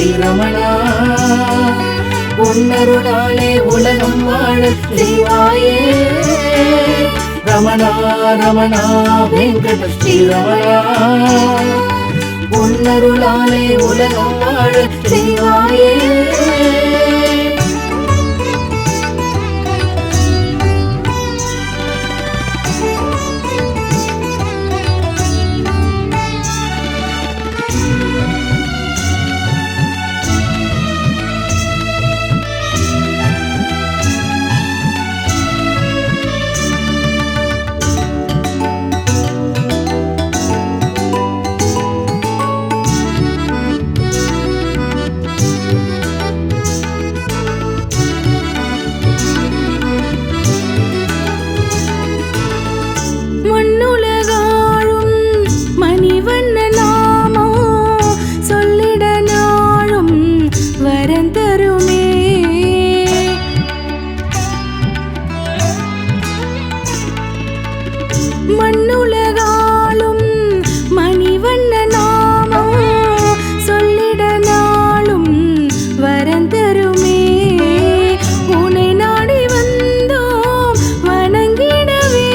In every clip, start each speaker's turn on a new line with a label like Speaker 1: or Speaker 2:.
Speaker 1: ஸ்ரீரமணா உன்னருளாலே உலகம் வாழ செய்வாயே ரமணா ரமணா வெங்கட ஸ்ரீரமணா உன்னருளாலே உலகம் வாழ செய்வாயே
Speaker 2: மண்ணுலகாளும் மணிவண்ண நாமம் சொல்லிட நாளும் வரந்தருமே உன்னை நாடி வந்தோம் வணங்கிடவே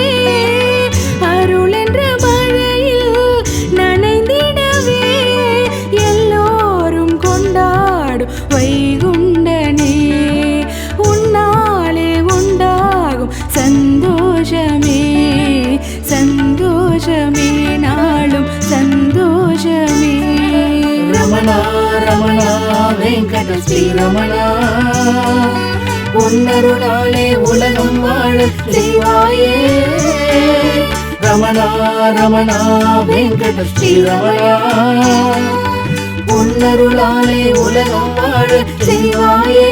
Speaker 2: அருள் என்ற மழையில் நனைந்திடவே எல்லோரும் கொண்டாடும் வைகுண்டனே உன்னாலே உண்டாகும் சந்தோஷமே சந்தோஷமே நாளும் சந்தோஷமே
Speaker 1: ரமணா ரமணா வெங்கட ஸ்ரீரமணா உன்னருளாலே உலகம் வாழ செய்வாயே ரமணா ரமணா வெங்கட ஸ்ரீரமணா உன்னருளாலே உலகம் வாழ செய்வாயே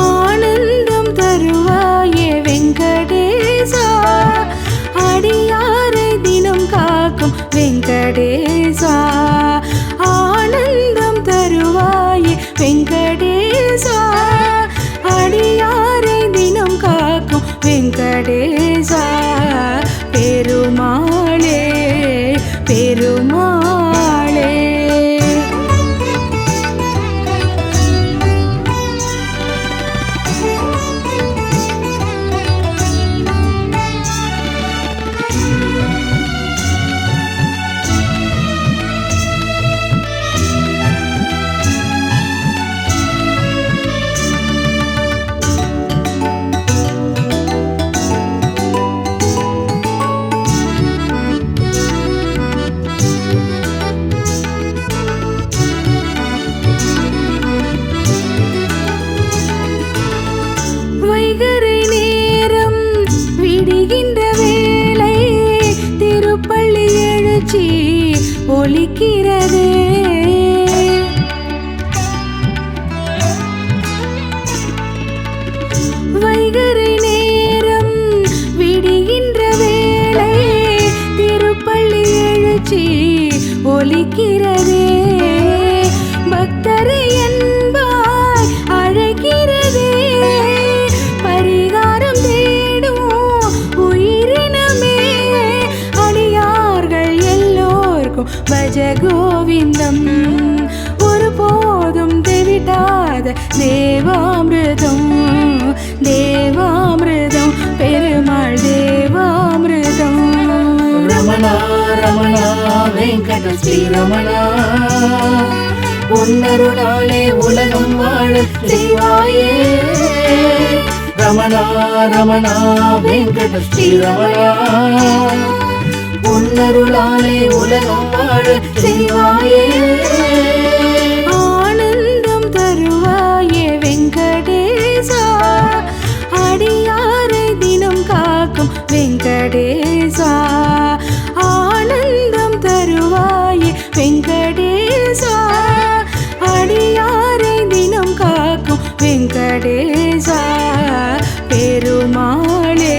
Speaker 2: ஆனந்தம் தருவாயே வெங்கடேசா அடியாரை தினம் காக்கும் வெங்கடேசா ஆனந்தம் தருவாயே வெங்கடேசா அடியாரை தினம் காக்கும் வெங்கடேசா பெருமாளே பெருமாளே வைகறை நேரம் விடுகின்ற வேளை திருப்பள்ளி எழுச்சி ஒலிக்கிறதே வைகறை நேரம் விடுகின்ற வேளை திருப்பள்ளி எழுச்சி ஒலிக்கிறதே பக்தரை என்பாய் அழைக்கிறதே பரிகாரம் தேடும் உயிரினமே அடியார்கள் எல்லோர்க்கும் பஜ கோவிந்தம் ஒருபோதும் தெவிட்டாத தேவாமிர்தம் தேவாமிர்தம் பெருமாள் தேவாமிர்தம்
Speaker 1: ரமணா ரமணா வெங்கட ஸ்ரீரமணா உன்னருளாலே உலகம் வாழ செய்வாயே ரமணா ரமணா வெங்கட ஸ்ரீரமணா உன்னருளாலே உலகம் வாழ செய்வாயே
Speaker 2: ஆனந்தம் தருவாயே வெங்கடேசா அடியாரை தினம் காக்கும் வெங்கடேசா ஆனந்தம் தருவாயே வெங்கடேசா அடியாரை தினம் காக்கும் வெங்கடேசா பெருமாளே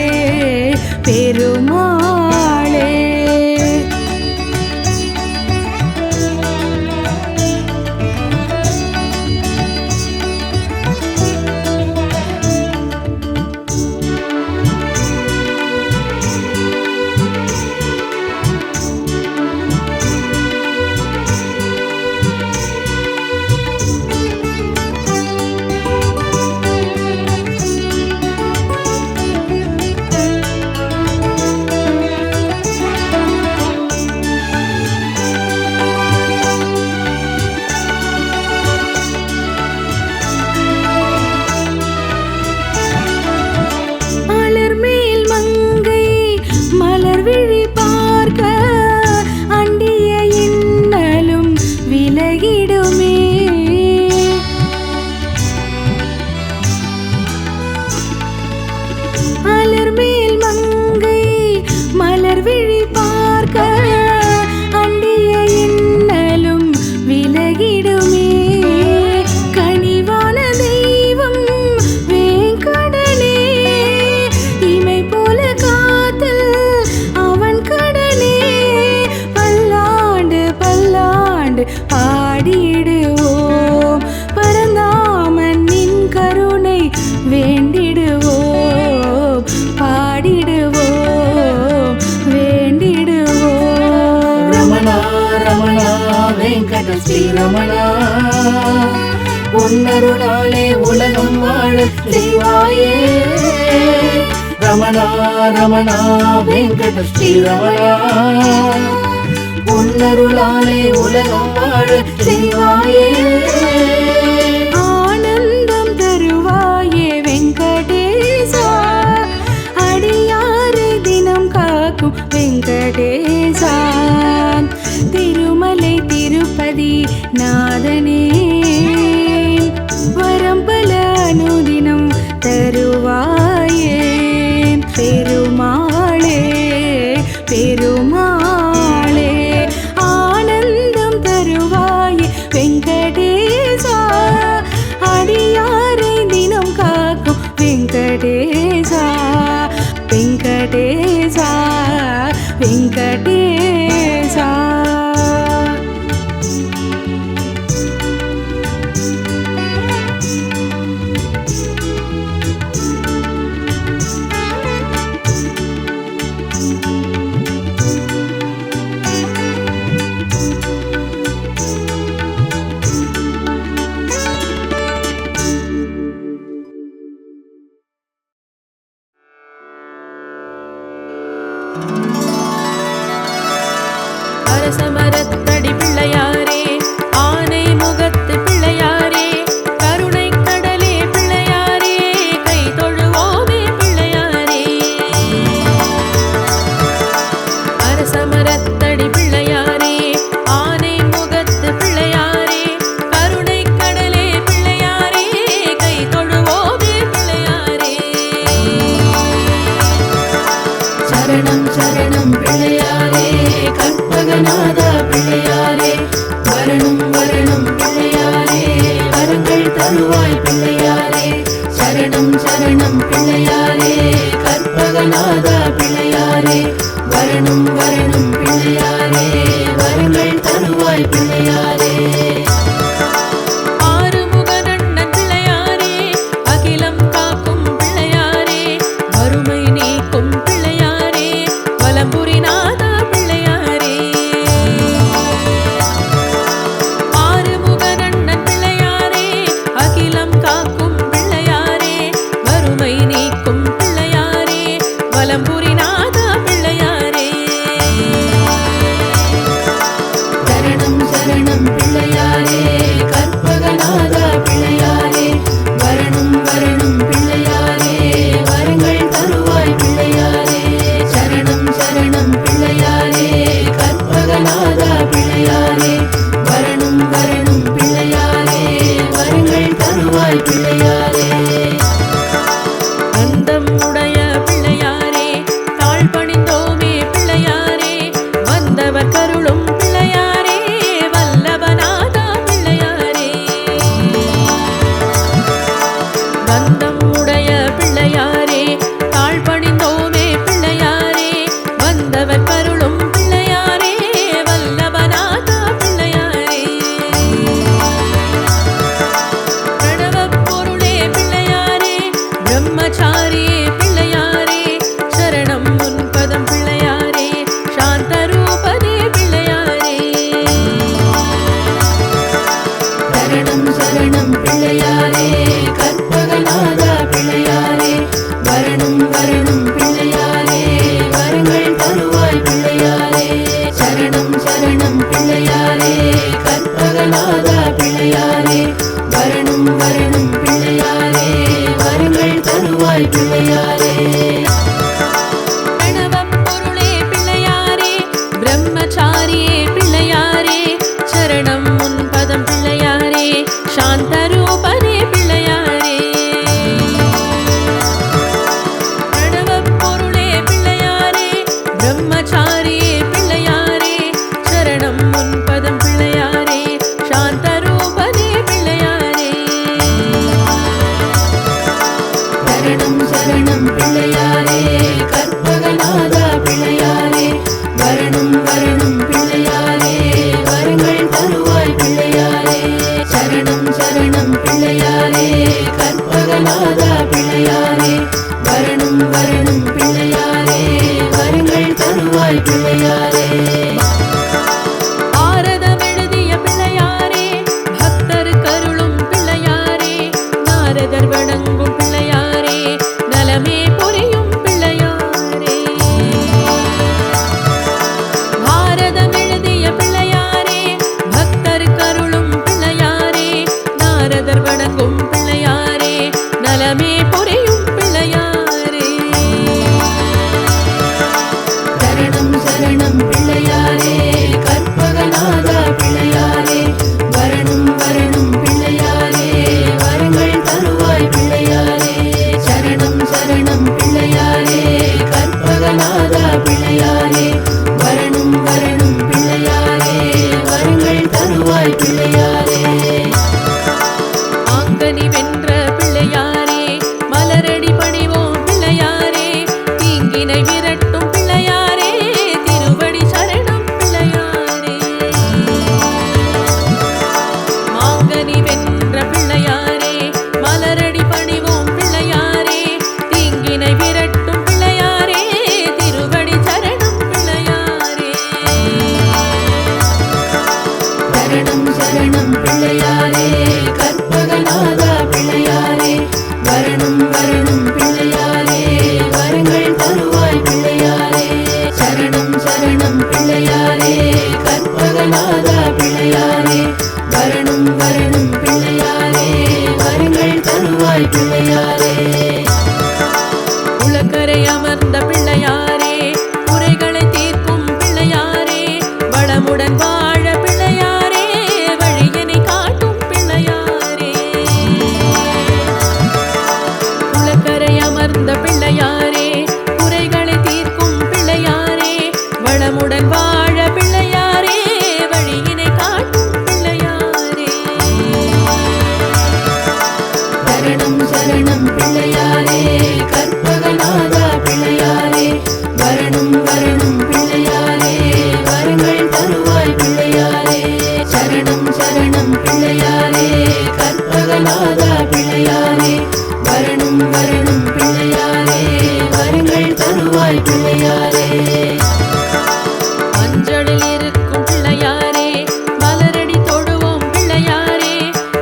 Speaker 2: பெருமாளே
Speaker 1: உன்னருளாலே உலகம் வாழ செய்வாயே ரமணா ரமணா வெங்கட ஸ்ரீரமணா உன்னருளாலே உலகம் வாழ செய்வாயே
Speaker 2: ஆனந்தம் தருவாயே வெங்கடேசா அடியாரை தினம் காக்கும் வெங்கடேசா திருமலை திருப்பதி நாதனே வரம்பல அனுதினம் தருவாயே பெருமாளே பெருமாளே ஆனந்தம் தருவாயே வெங்கடேசா அடியாரை தினம் காக்கும் வெங்கடேசா வெங்கடேசா வெங்கடேசா அரசமரத்தடி பிள்ளையாரே ஆனை முகத்து பிள்ளையாரே கருணை கடலே பிள்ளையாரே கை தொழுவோமே பிள்ளையாரே அரசமரத்தடி பிள்ளையாரே ஆனை முகத்து பிள்ளையாரே கருணை கடலே பிள்ளையாரே கை தொழுவோமே பிள்ளையாரே சரணம் சரணம் பிள்ளையாரே கற்பகநாதா பிள்ளையாரே வரணும் வரணும் பிள்ளையாரே வரங்கள் தருவாய் பிள்ளையாரே சரணம் சரணம் பிள்ளையாரே கற்பகநாதா பிள்ளையாரே வரணும் வரணும் பிள்ளையாரே வரங்கள் தருவாய் பிள்ளையாரே ஆறுமுகனண்ணன் பிள்ளையாரே அகிலம் காக்கும் பிள்ளையாரே வறுமை நீக்கும் பிள்ளையாரே வலம்புரிநாதா பிள்ளையாரே ஆறுமுகனண்ணன் பிள்ளையாரே அகிலம் காக்கும் பிள்ளையாரே வறுமை நீக்கும் பிள்ளையாரே வலம்புரிநாதா பிள்ளையாரே சரணம் சரணம் பிள்ளையாரே கற்பகநாதா பிள்ளையாரே வரணும் வரணும் பிள்ளையாரே வரங்கள் தருவாய் பிள்ளையாரே சரணம் சரணம் பிள்ளையாரே கற்பகநாதா பிள்ளையாரே வரணும் வரணும் பிள்ளையாரே வரங்கள் தருவாய் பிள்ளையாரே அந்தம் உடைய பிள்ளையாரே தாழ் பணிந்தோமே பிள்ளையாரே வந்தவர் கருளும் பிள்ளையாரே வல்லபநாதா பிள்ளையாரே வந்தம் உடைய பிள்ளையாரே தாழ் பணிந்தோமே பிள்ளையாரே வந்தவர் கருளும் பிள்ளையாரே வல்லபநாதா பிள்ளையாரே பிரணவப் பொருளே பிள்ளையாரே பிரம்மச்சாரியே பிள்ளையாரே சரணம் முன்பதம் பிள்ளையாரே சாந்தரூபனே பிள்ளையாரே சரணம் சரணம் பிள்ளையாரே கற்பகநாதா பிள்ளையாரே வரணும் வரணும் பிள்ளையாரே வரங்கள் தருவாய் பிள்ளையாரே சரணம் சரணம் பிள்ளையாரே கற்பகநாதா பிள்ளையாரே வரணும் வரணும் பிள்ளையாரே வரங்கள் தருவாய் பிள்ளையாரே பிரணவப் பொருளே பிள்ளையாரே பிரம்மச்சாரியே பிள்ளையாரே சரணம் முன்பதம் பிள்ளையாரே சாந்தரூபனே பிள்ளையாரே பிரணவப் பொருளே பிள்ளையாரே பிரம்மச்சாரியே பிள்ளையாரே சரணம் முன்பதம் பிள்ளையாரே சாந்தரூபனே பிள்ளையாரே சரணம் சரணம் பிள்ளையாரே கற்பகநாதா பிள்ளையாரே வரணும் வரணும் பிள்ளையாரே வரங்கள் தருவாய் பிள்ளையாரே சரணம் சரணம் பிள்ளையாரே கற்பகநாதா பிள்ளையாரே வரணும் வரணும் பிள்ளையாரே வரங்கள் தருவாய் பிள்ளையாரே ஆரதம் எழுதிய பிள்ளையாரே பக்தர் கருளும் பிள்ளையாரே பரதர் வணங்கும் பிள்ளையாரே நலமே புரியும் பிள்ளையாரே சரணம் சரணம் பிள்ளையாரே கற்பகநாதா பிள்ளையாரே வரணும் வரணும் பிள்ளையாரே வரங்கள் தருவாய் பிள்ளையாரே சரணம் சரணம் பிள்ளையாரே கற்பகநாதா பிள்ளையாரே வரணும் வரணும் பிள்ளையாரே வரங்கள் தருவாய் பிள்ளையாரே ஆங்கனி வென்ற பிள்ளையாரே மலரடி பணிவோம் பிள்ளையாரே தீங்கினை விரட்டும் பிள்ளையாரே திருவடி சரணம் பிள்ளையாரே ஆங்கனி வென்ற பிள்ளையாரே மலரடி பணிவோம் பிள்ளையாரே தீங்கினை விரட்டும் பிள்ளையாரே திருவடி சரணம் பிள்ளையாரே சரணம் சரணம் பிள்ளையாரே கற்பகநாதா பிள்ளையாரே வரணும் வரணும் பிள்ளையாரே வரங்கள் தருவாய் பிள்ளையாரே சரணம் சரணம் பிள்ளையாரே கற்பகநாதா பிள்ளையாரே வரணும் வரணும் பிள்ளையாரே வரங்கள் தருவாய் பிள்ளையாரே உலக்கரை அமர்ந்த பிள்ளையாரே குறைகளை தீர்க்கும் பிள்ளையாரே வளமுடன் வாழ பிள்ளையாரே வழியினை காட்டும் பிள்ளையாரே உலக்கரை அமர்ந்த பிள்ளையாரே குறைகளை தீர்க்கும் பிள்ளையாரே வளமுடன் வாழ பிள்ளையாரே வழியினை காட்டும் பிள்ளையாரே சரணம் சரணம் பிள்ளையாரே கற்பகநாதா பிள்ளையாரே வரணும் வரணும் பிள்ளையாரே வரங்கள் தருவாய் பிள்ளையாரே சரணம் சரணம் பிள்ளையாரே கற்பகநாதா பிள்ளையாரே வரணும் வரணும் பிள்ளையாரே வரங்கள் தருவாய் பிள்ளையாரே மஞ்சளில் இருக்கும் பிள்ளையாரே மலரடி தொடுவோம் பிள்ளையாரே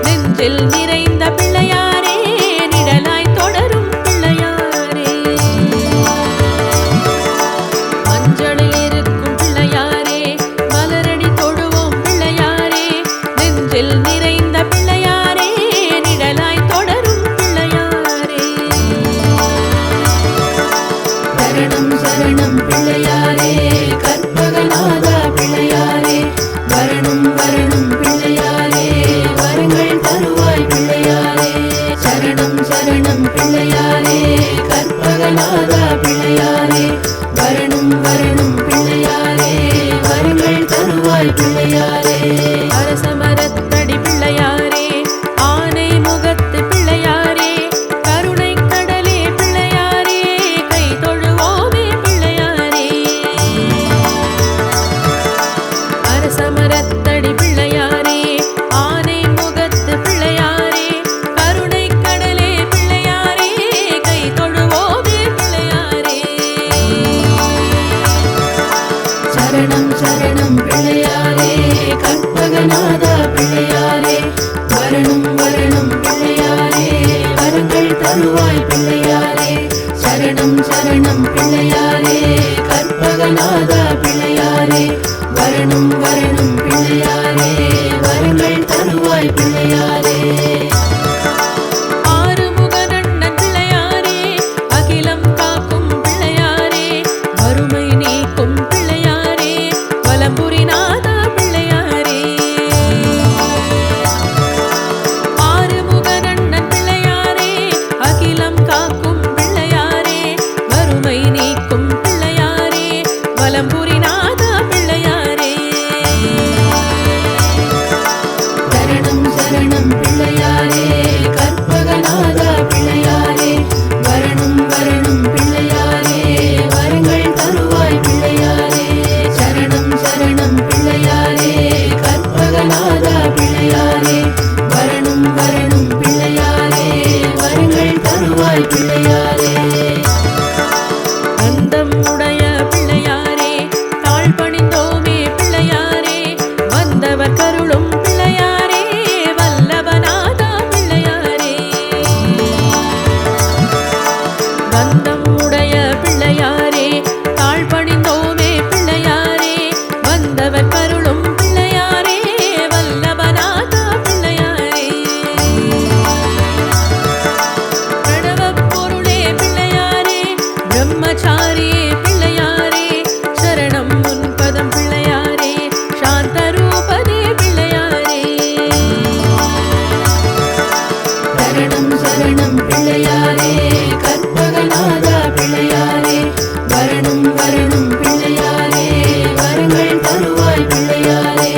Speaker 2: நெஞ்சில் நிறைந்த பிள்ளையாரே நிழலாய் தொடரும் பிள்ளையாரே மஞ்சளில் இருக்கும் பிள்ளையாரே மலரடி தொடுவோம் பிள்ளையாரே நெஞ்சில் நிறைந்த பிள்ளையாரே நிழலாய் தொடரும் பிள்ளையாரே சரணம் சரணம் பிள்ளையாரே கற்பகநாதா பிள்ளையாரே வரணும் வரணும் பிள்ளையாரே வரங்கள் தருவாய் பிள்ளையாரே சரணம் சரணம் பிள்ளையாரே கற்பகநாதா பிள்ளையாரே வரணும் வரணும் பிள்ளையாரே வரங்கள் தருவாய் பிள்ளையாரே அரசமரத்தடி பிள்ளையாரே ஆனை முகத்து பிள்ளையாரே கருணை கடலே பிள்ளையாரே கை தொழுவோமே பிள்ளையாரே அரசமரத்தடி பிள்ளையாரே ஆனை முகத்து பிள்ளையாரே கருணை கடலே பிள்ளையாரே கை தொழுவோமே பிள்ளையாரே சரணம் சரணம் பிள்ளையாரே கற்பகநாதா பிள்ளையாரே வரணும் வரணும் பிள்ளையாரே வரங்கள் தருவாய் பிள்ளையாரே சரணம் சரணம் பிள்ளையாரே கற்பகநாதா பிள்ளையாரே வரணும் வரணும் பிள்ளையாரே வரங்கள் தருவாய் பிள்ளையாரே ஆறுமுகனண்ணன் பிள்ளையாரே அகிலம் காக்கும் பிள்ளையாரே வறுமை நீக்கும் பிள்ளையாரே வலம்புரிநாதா பிள்ளையாரே
Speaker 1: சரணம் சரணம் பிள்ளையாரே கற்பகநாதா பிள்ளையாரே வரணும் வரணும் பிள்ளையாரே வரங்கள் தருவாய் பிள்ளையாரே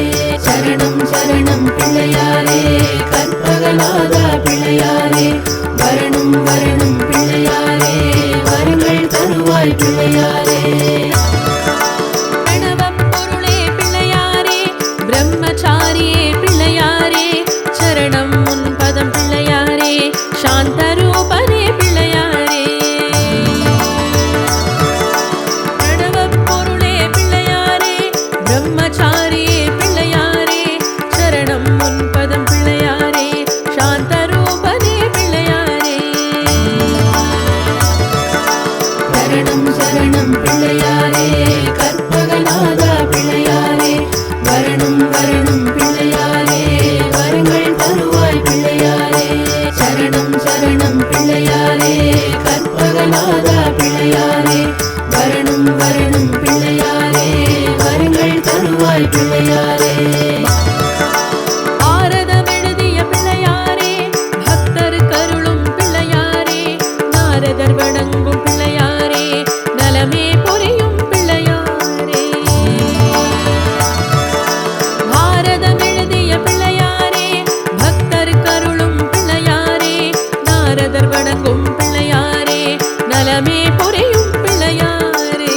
Speaker 1: சரணம் சரணம் பிள்ளையாரே கற்பகநாதா பிள்ளையாரே வரணும் வரணும் பிள்ளையாரே வரங்கள் தருவாய் பிள்ளையாரே
Speaker 2: பிரம்மச்சாரியே பிள்ளையாரே சரணம் உன் பதம் பிள்ளையாரே சாந்தரூபனே பிள்ளையாரே பிரணவப் பொருளே பிள்ளையாரே பிரம்மச்சாரியே பிள்ளையாரே சரணம் உன் பதம் பிள்ளையாரே சாந்தரூபனே பிள்ளையாரே
Speaker 1: சரணம் சரணம் பிள்ளையாரே கற்பகநாதா பிள்ளையாரே வரணும் வரணும் பிள்ளையாரே வரங்கள் தருவாய் பிள்ளையாரே சரணம் சரணம் பிள்ளையாரே கற்பகநாதா பிள்ளையாரே வரணும் வரணும் பிள்ளையாரே வரங்கள் தருவாய் பிள்ளையாரே
Speaker 2: ஆரதம் எழுதிய பிள்ளையாரே பக்தர் கருளும் பிள்ளையாரே நாரதர் வணங்கும் பிள்ளையாரே நலமே புரியும் பிள்ளையாரே பாரதம் எழுதிய பிள்ளையாரே பக்தர் கருளும் பிள்ளையாரே நாரதர் வணங்கும் பிள்ளையாரே நலமே புரியும் பிள்ளையாரே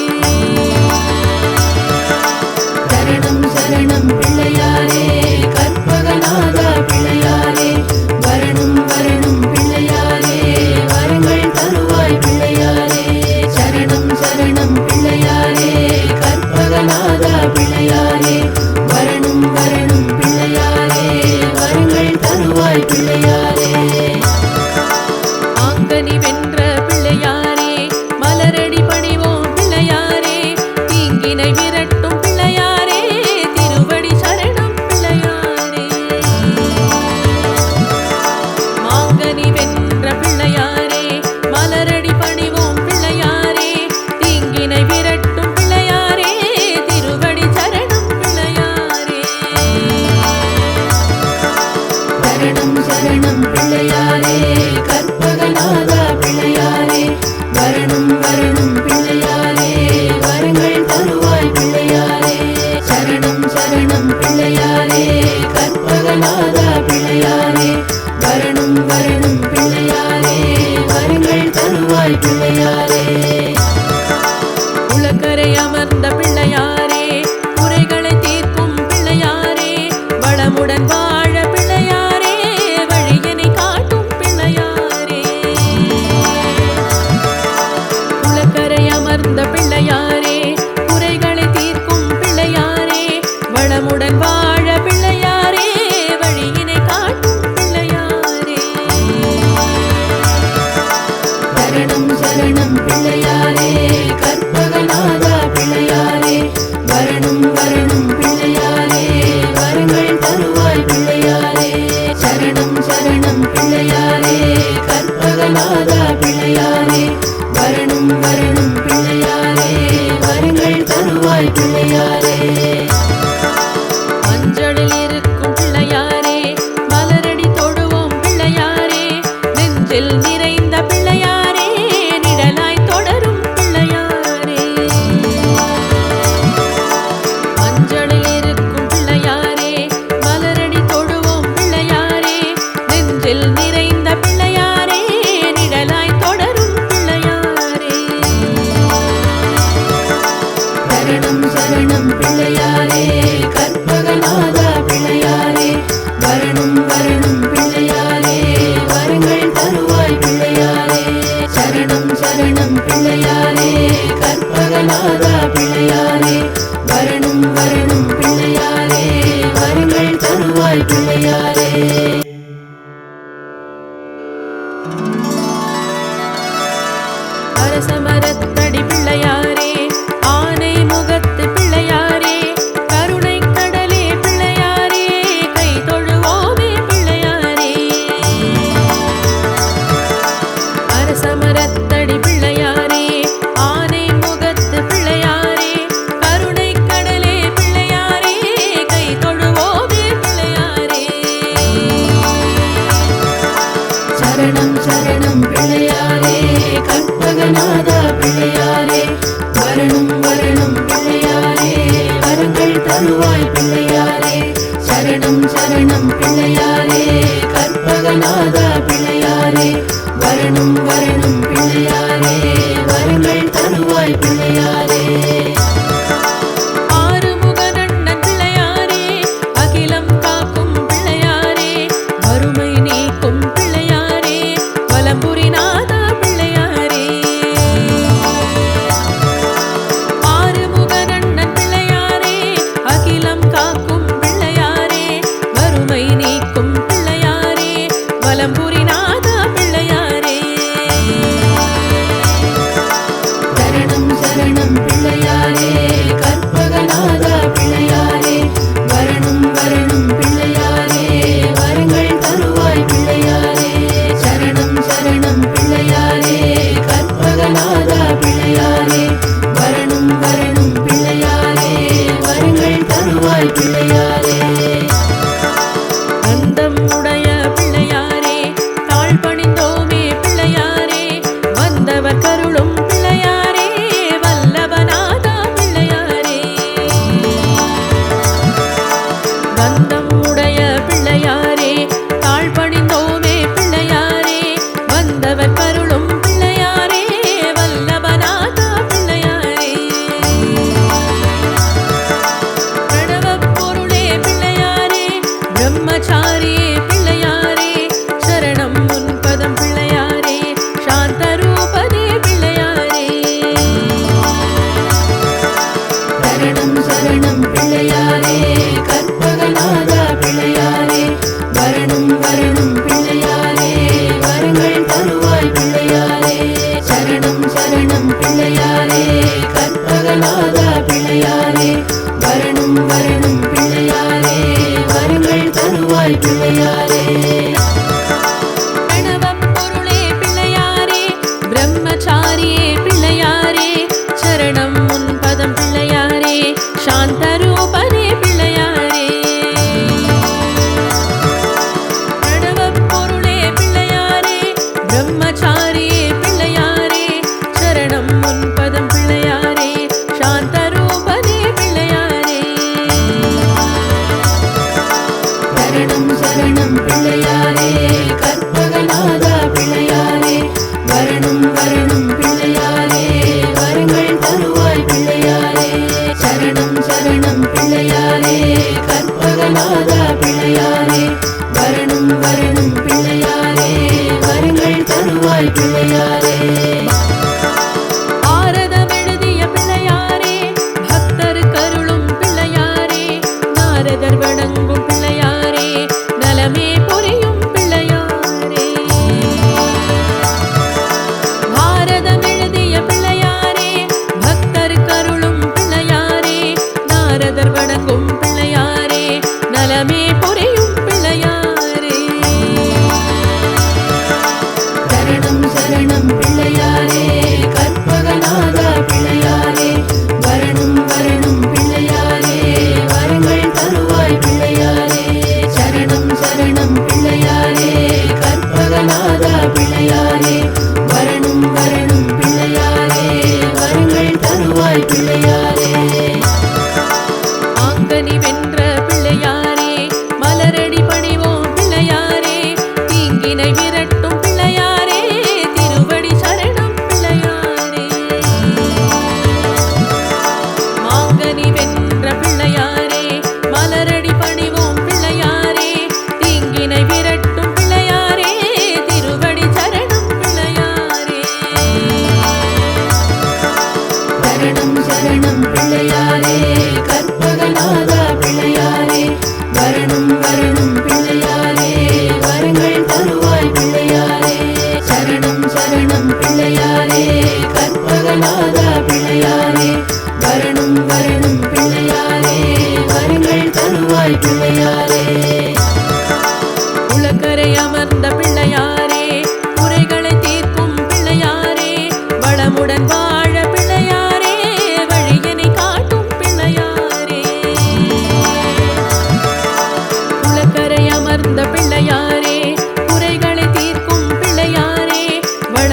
Speaker 1: சரணம் சரணம் பிள்ளையாரே கற்பகநாதா பிள்ளையாரே வரணும் வரணும் பிள்ளையாரே வரங்கள் தருவாய் பிள்ளையாரே சரணம் சரணம் பிள்ளையாரே கற்பகநாதா பிள்ளையாரே வரணும் வரணும் பிள்ளையாரே வரங்கள் தருவாய் பிள்ளையாரே
Speaker 2: ஆங்கனி வென்ற பிள்ளையாரே மலரடி பணிவோம் பிள்ளையாரே தீங்கினை விரட்டும் பிள்ளையாரே திருவடி சரணம் பிள்ளையாரே மாங்கனி வென்ற பிள்ளையாரே மலரடி பணிவோம் பிள்ளையாரே தீங்கினை விரட்டும் பிள்ளையாரே திருவடி சரணம் பிள்ளையாரே
Speaker 1: சரணம் சரணம் பிள்ளையாரே கற்பகநாதா பிள்ளையாரே வரணும் வரணும் பிள்ளையாரே வரங்கள் தருவாய் பிள்ளையாரே சரணம் சரணம் பிள்ளையாரே கற்பகநாதா பிள்ளையாரே வரணும் வரணும் பிள்ளையாரே வரங்கள் தருவாய் பிள்ளையாரே
Speaker 2: உலக்கரை அமர்ந்த பிள்ளையாரே குறைகளை தீர்க்கும் பிள்ளையாரே வளமுடன் வாழ பிள்ளையாரே வழியினை காட்டும் பிள்ளையாரே உலக்கரை அமர்ந்த பிள்ளையாரே குறைகளை தீர்க்கும் பிள்ளையாரே வளமுடன் வாழ பிள்ளையாரே வழியினை காட்டும் பிள்ளையாரே
Speaker 1: சரணம் சரணம் பிள்ளையாரே கற்பகநாதா பிள்ளையாரே வரணும் வரணும் பிள்ளையாரே வரங்கள் தருவாய் பிள்ளையாரே சரணம் சரணம் பிள்ளையாரே கற்பகநாதா பிள்ளையாரே வரணும் வரணும் பிள்ளையாரே வரங்கள் தருவாய் பிள்ளையாரே
Speaker 2: மஞ்சளில் இருக்கும் பிள்ளையாரே மலரடி தொடுவோம் பிள்ளையாரே நெஞ்சில் நிறைந்த பிள்ளையாரே நிழலாய் தொடரும் பிள்ளையாரே மஞ்சளில் இருக்கும் பிள்ளையாரே மலரடி தொடுவோம் பிள்ளையாரே நெஞ்சில் நிறைந்த பிள்ளையாரே நிழலாய் தொடரும் பிள்ளையாரே
Speaker 1: சரணம் சரணம் பிள்ளையாரே கற்பகநாதா பிள்ளையாரே வரணும் வரணும் பிள்ளையாரே வரங்கள் தருவாய் பிள்ளையாரே சரணம் சரணம் பிள்ளையாரே கற்பகநாதா பிள்ளையாரே வரணும் வரணும் பிள்ளையாரே வரங்கள் தருவாய் பிள்ளையாரே சரணம் சரணம் பிள்ளையாரே கற்பகநாதா பிள்ளையாரே வரணும் வரணும் பிள்ளையாரே வரங்கள் தருவாய் பிள்ளையாரே சரணம் சரணம் பிள்ளையாரே கற்பகநாதா பிள்ளையாரே வரணும் வரணும் பிள்ளையாரே வரங்கள் தருவாய் பிள்ளையாரே
Speaker 2: சரணம் பிள்ளையாரே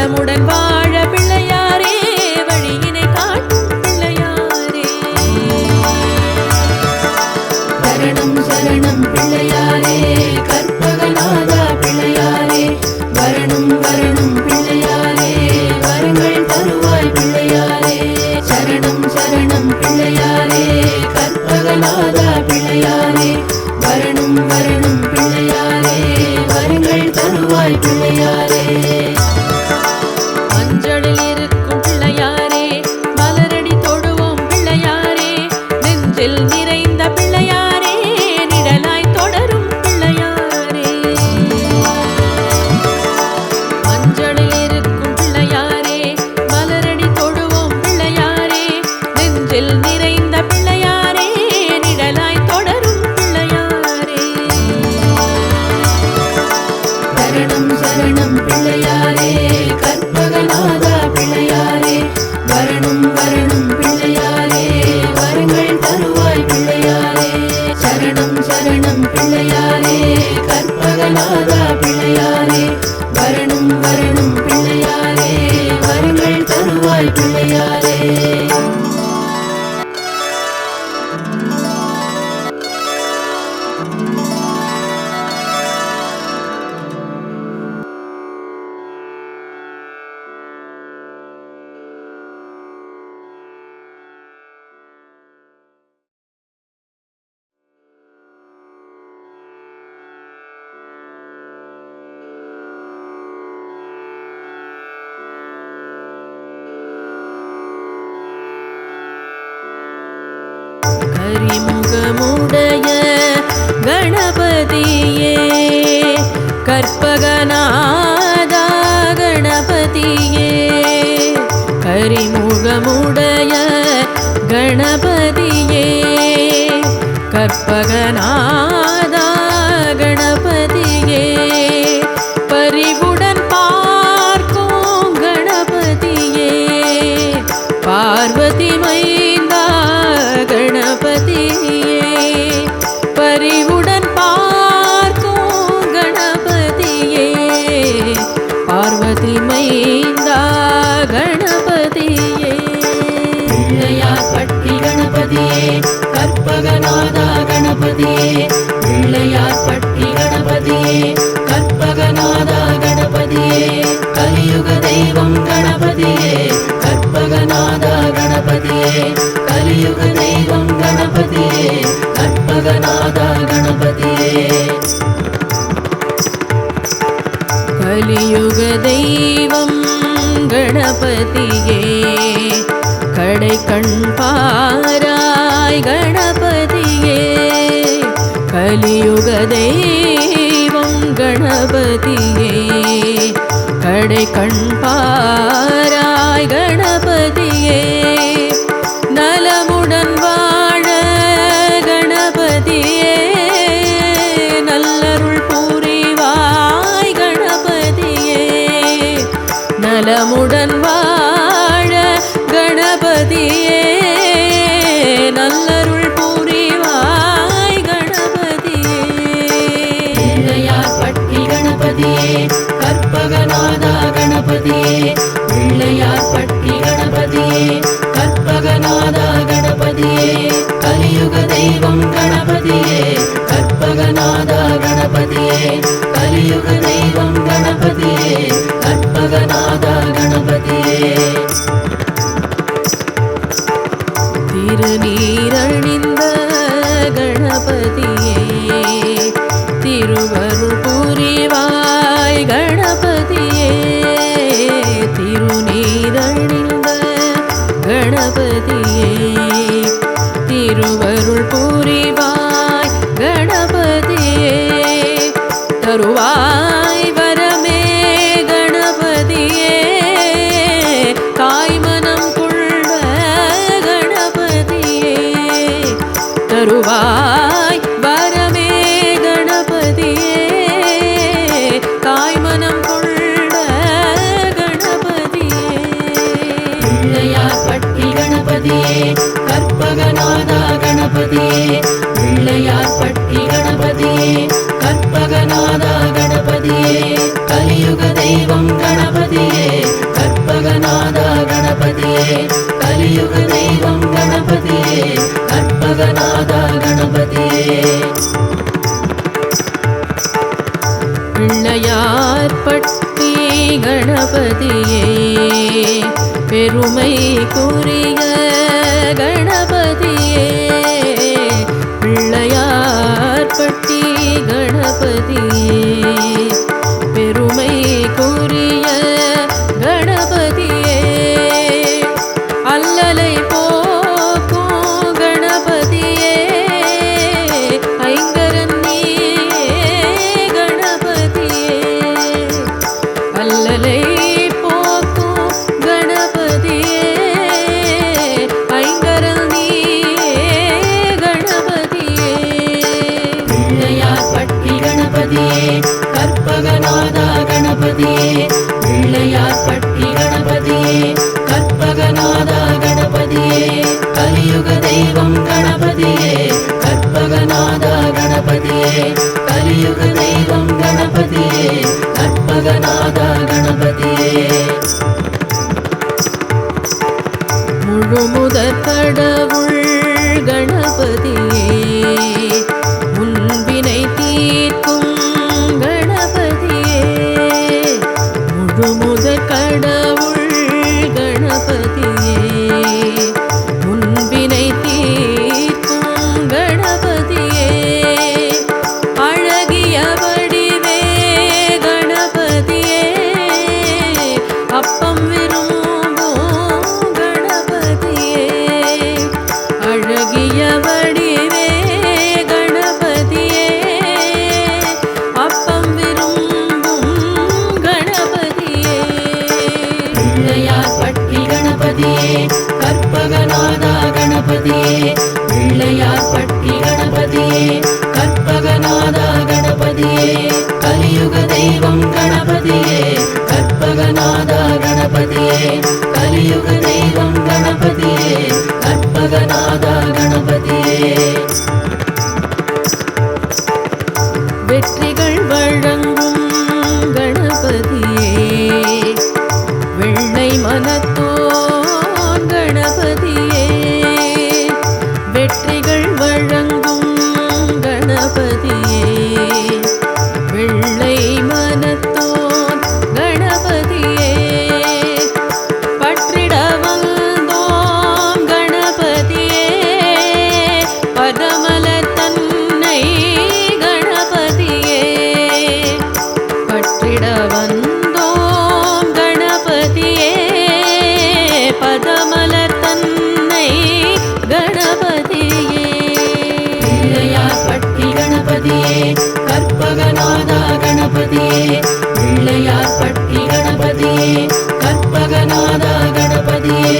Speaker 2: வளமுடன் வாழ பிள்ளையாரே வழியினை காட்டும் பிள்ளையாரே.
Speaker 1: சரணம் சரணம் பிள்ளையாரே கற்பகநாதா பிள்ளையாரே வரணும் வரணும் பிள்ளையாரே வரங்கள் தருவாய் பிள்ளையாரே. சரணம் சரணம் பிள்ளையாரே கற்பகநாதா பிள்ளையாரே வரணும் வரணும் பிள்ளையாரே வரங்கள் தருவாய் பிள்ளையாரே.
Speaker 2: மஞ்சளில் இருக்கும் பிள்ளையாரே மலரடி தொடுவோம் பிள்ளையாரே நெஞ்சில் நிறைந்த பிள்ளையாரே நிழலாய் தொடரும் பிள்ளையாரே. மஞ்சளில் இருக்கும் பிள்ளையாரே மலரடி தொடுவோம் பிள்ளையாரே நெஞ்சில் நிறைந்த பிள்ளையாரே நிழலாய் தொடரும் பிள்ளையாரே.
Speaker 1: சரணம் சரணம் பிள்ளையாரே கற்பகநாதா பிள்ளையாரே வரணும் வரணும் பிள்ளையாரே வரங்கள் தருவாய் பிள்ளையாரே. சரணம் சரணம் பிள்ளையாரே கற்பகநாதா பிள்ளையாரே வரணும் வரணும் பிள்ளையாரே வரங்கள் தருவாய் பிள்ளையாரே.
Speaker 2: கரிமுகமுடைய கணபதியே கற்பகநாதா கணபதியே. கரிமுகமுடைய கணபதியே கற்பகநாதா கணபதியே. பரிவுடன் பார்க்கும் கணபதியே பார்வதி மைந்தா கணபதியே. பரிவுடன் பார்க்கும் கணபதியே பார்வதி மைந்தா கணபதியே.
Speaker 1: பிள்ளையார் பட்டி கணபதியே கற்பகநாதா கணபதியே பிள்ளையார் பட்டி கணபதியே கற்பகநாதா கணபதியே. கலியுக தெய்வம் கணபதியே கற்பகநாதா கணபதியே கலியுக தெய்வம் கணபதியே கற்பகநாதா கணபதியே.
Speaker 2: கலியுக தெய்வம் கணபதியே கடை கண் பாராய் கணபதியே. கலியுக தெய்வம் கணபதியே கடை கண் பாராய் கணபதியே. நலமுடன் வாழ கணபதியே நல்லருள் புரிவாய் கணபதியே. நலமுடன் வாழ கணபதியே நல்லருள் புரிவாய் கணபதியே.
Speaker 1: பிள்ளையார் பட்டி கணபதியே கற்பகநாதா கணபதியே பிள்ளையார் பட்டி கணபதியே கற்பகநாதா கணபதியே. கலியுக தெய்வம் கணபதியே கற்பகநாதா கணபதியே கலியுக தெய்வம் கணபதியே கற்பகநாதா கணபதியே.
Speaker 2: திருநீரணிந்த கணபதியே திருவருள் புரிவாய் கணபதியே. திருநீரணிந்த கணபதியே திருவருள் புரிவாய் கணபதியே. தருவாய் வரமே கணபதியே தாய்மனம் கொண்ட கணபதியே. தருவாய் வரமே கணபதியே தாய்மனம் கொண்ட கணபதியே.
Speaker 1: பிள்ளையார் பட்டி கணபதியே கற்பகநாதா கணபதியே பிள்ளையார் பட்டி கணபதியே கற்பகநாதா கணபதியே. கலியுக தெய்வம் கணபதியே கணபதியே கலியுக தெய்வம் கணபதியே கற்பகநாதா கணபதியே
Speaker 2: பிள்ளையார்பட்டி கணபதியே பெருமைக்குரிய கணபதியே பிள்ளையார்பட்டி கணபதியே பெருமைக்குரிய கணபதியே அல்லலை போக்கும் கணபதியே ஐங்கரன் நீயே கணபதியே அல்லலை போக்கும் கணபதியே ஐங்கரன் நீயே கணபதியே
Speaker 1: பிள்ளையார்பட்டி கணபதியே கற்பகநாதா கணபதியே பிள்ளையார்பட்டி கணபதியே கற்பகநாதா கணபதியே கலியுக தெய்வம் கணபதியே கற்பகநாதா கணபதியே கலியுக தெய்வம் கணபதியே கற்பகநாதா கணபதியே
Speaker 2: முழுமுதற் கடவுள் கணபதியே முன்வினை தீர்க்கும் கணபதியே முழுமுதற் கடவுள் கணபதியே முன்வினை தீர்க்கும் கணபதியே அழகிய வடிவே கணபதியே அப்பம் விரும்பும் கணபதியே அழகிய வடிவே கணபதியே அப்பம் விரும்பும் கணபதியே
Speaker 1: பிள்ளையார்பட்டி கணபதியே கற்பகநாதா கணபதியே பிள்ளையார்பட்டி கணபதியே கற்பகநாதா கணபதியே கலியுக தெய்வம் கணபதியே கற்பகநாதா கணபதியே கலியுக தெய்வம் கணபதியே கற்பகநாதா கணபதியே
Speaker 2: வெற்றிகள் வழங்கும் கணபதியே வெள்ளை மனத்தோன் கணபதியே வெற்றிகள் வழங்கும் கணபதியே வெள்ளை மனத்தோன் கணபதியே பற்றிட வந்தோம் கணபதியே பதமலர் தன்னை கணபதியே பற்றிட வந்தோம் கணபதியே பதமலர் தன்னை கணபதியே
Speaker 1: பிள்ளையார்பட்டி கணபதியே கற்பகநாதா கணபதியே பிள்ளையார்பட்டி கணபதியே கற்பகநாதா கணபதியே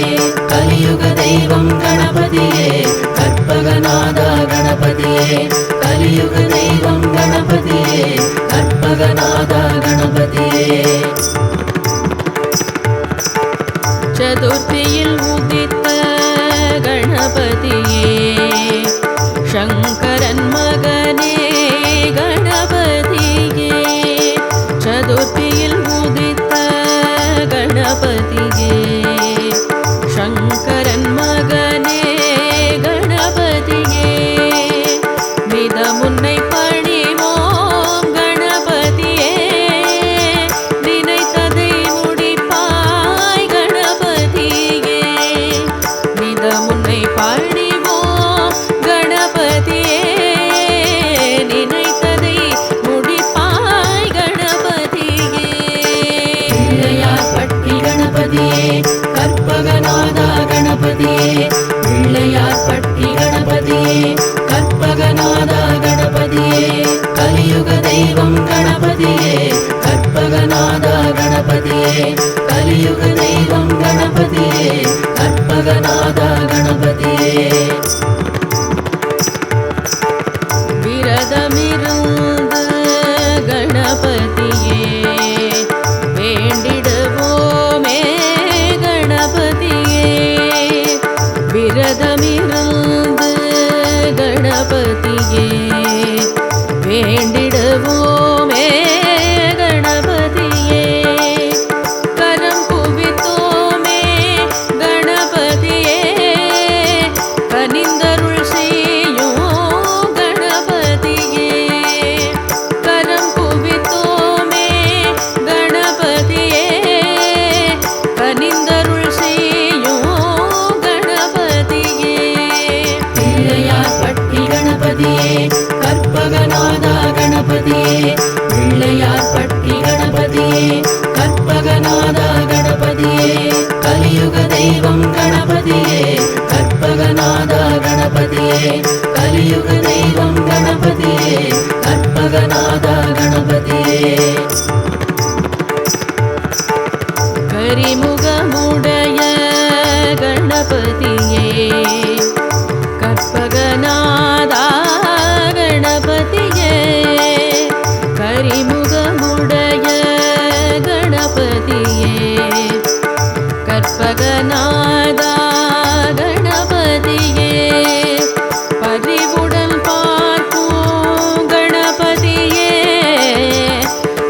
Speaker 1: கலியுக தெய்வம் கணபதியே கற்பகநாதா கணபதியே கலியுக தெய்வம் கணபதியே கற்பகநாதா கணபதியே
Speaker 2: சதுர்த்தியில் உதித்த கணபதியே சங்கரன் மகனே கணபதியே சதுர்த்தியில் உதித்த கணபதியே சங்கரன் மகனே கணபதியே மித முன்னை பணிவோம் கணபதியே நினைத்ததை முடிப்பாய் கணபதியே மித முன்னை பணிவோம் கணபதியே நினைத்ததை முடிப்பாய் கணபதியே
Speaker 1: பிள்ளையார்பட்டி கணபதியே கற்பகநாதா கணபதியே பிள்ளையார்பட்டி கணபதியே கற்பகநாதா கணபதியே கலியுக தெய்வம் கணபதியே கற்பகநாதா கணபதியே கலியுக தெய்வம் கணபதியே கற்பகநாதா கணபதியே
Speaker 2: விரதமிருந்து கணபதியே வேண்டிடுவோமே கணபதியே விரதமிருந்து கணபதியே வேண்டிடுவோமே கணபதியே கரிமுகமுடைய கணபதியே கற்பகநாதா கணபதியே கரிமுகமுடைய கணபதியே கற்பகநாதா கணபதியே பரிவுடன் பார்க்கும் கணபதியே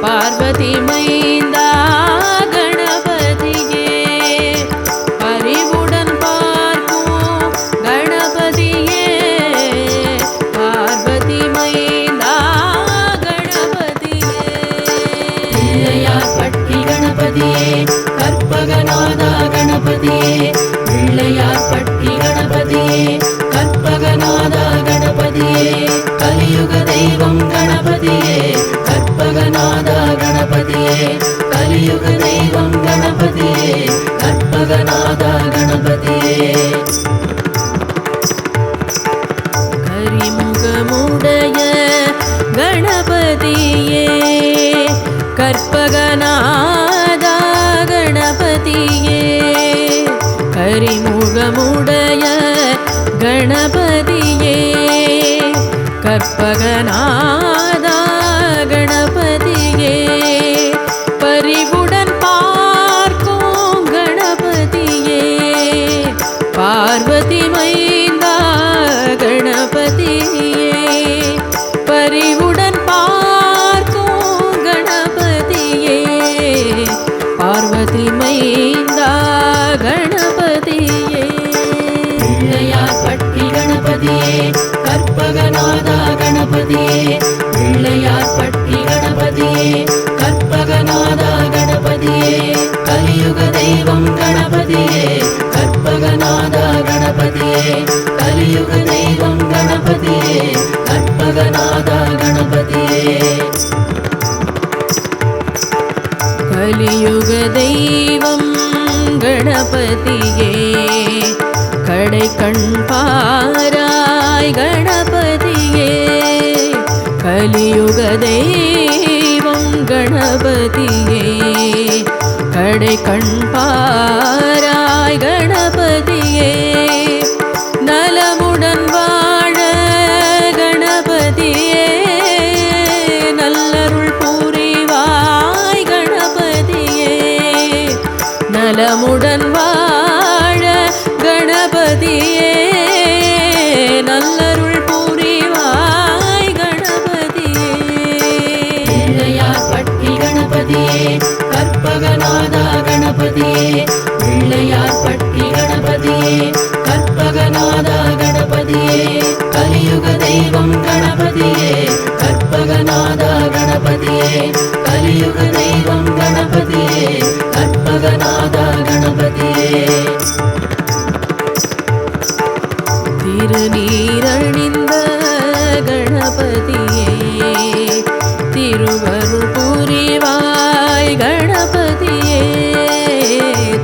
Speaker 2: பார்வதி மைந்தா கணபதியே பரிவுடன் பார்க்கும் கணபதியே பார்வதி மைந்தா கணபதியே
Speaker 1: பிள்ளையார்பட்டி கணபதியே கற்பகநாதா கணபதியே பிள்ளையார்பட்டி கணபதியே கற்பகநாதா கணபதியே கலியுக தெய்வம் கணபதியே கற்பகநாதா கணபதியே கலியுக தெய்வம் கணபதியே கற்பகநாதா கணபதியே
Speaker 2: கரிமுகமுடைய கணபதியே கற்பகநாதா கணபதியே கரிமுகமுடைய கணபதியே கற்பகநாதா கணபதியே பரிவுடன் பார்க்கும் கணபதியே பார்வதி மைந்தா கணபதியே பரிவுடன் பார்க்கும் கணபதியே பார்வதி மைந்தா கணபதியே
Speaker 1: பிள்ளையார்பட்டி கணபதியே கற்பகநாதா கணபதியே பிள்ளையார்பட்டி கணபதியே கற்பகநாதா கணபதியே கலியுக தெய்வம் கணபதியே கற்பகநாதா கணபதியே கலியுக தெய்வம் கணபதியே கற்பகநாதா கணபதியே
Speaker 2: கலியுக தெய்வம் கணபதியே கடை கண் பாராய் கணபதியே கலியுக தெய்வம் கணபதியே கடை கண் பாராய் கணபதியே நலமுடன் வாழ கணபதியே நல்லருள் புரிவாய் கணபதியே நலமுடன் வாழ கணபதியே நல்லருள் புரிவாய் கணபதியே
Speaker 1: பிள்ளையார்பட்டி கணபதியே கற்பகநாதா கணபதியே பிள்ளையார்பட்டி கணபதியே கற்பகநாதா கணபதியே கலியுக தெய்வம் கணபதியே கற்பகநாதா கணபதியே கலியுக தெய்வம் கணபதியே கற்பகநாதா கணபதியே
Speaker 2: திருநீரணிந்த கணபதியே திருவருள் புரிவாய் கணபதியே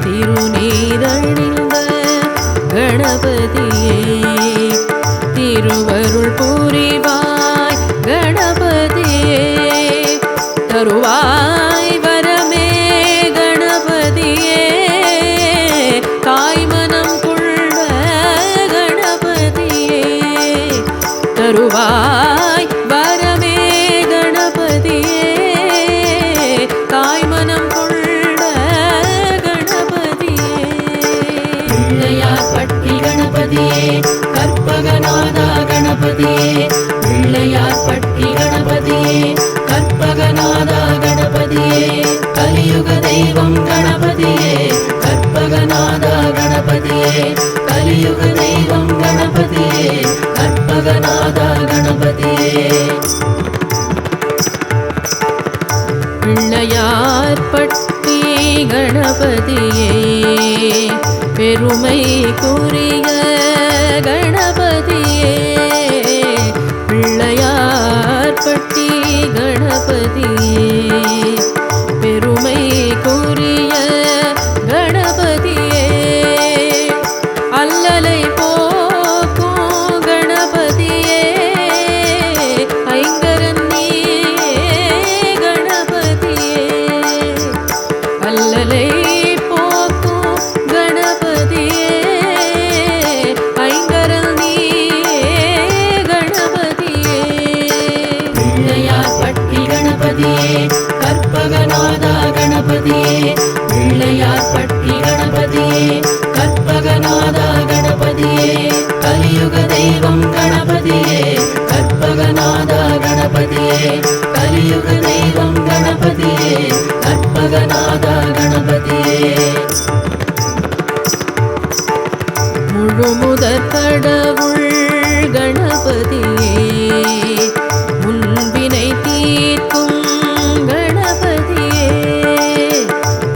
Speaker 2: திருநீரணிந்த கணபதியே திருவருள் புரிவாய் கணபதியே தருவாய் வரமே கணபதியே தாய்மனம் கொண்ட கணபதியே தருவாய் வரமே கணபதியே தாய்மனம் கொண்ட கணபதியே
Speaker 1: பிள்ளையார்பட்டி கணபதியே கற்பகநாதா கணபதியே பிள்ளையார்பட்டி கணபதியே கற்பகநாதா கணபதியே கலியுக தெய்வம் கணபதியே கற்பகநாதா கணபதியே கலியுக தெய்வம் கணபதியே கற்பகநாதா கணபதியே
Speaker 2: பிள்ளையார்பட்டி கணபதியே பெருமைக்குரிய கணபதியே பிள்ளையார்பட்டி கணபதியே பெருமைக்குரிய கணபதியே அல்லலை போக்கும் கணபதியே ஐங்கரன் நீயே கணபதியே அல்லலை போ
Speaker 1: கற்பகநாதா கணபதியே.
Speaker 2: முழுமுதற் கடவுள் கணபதியே, முன்வினை தீர்க்கும் கணபதியே.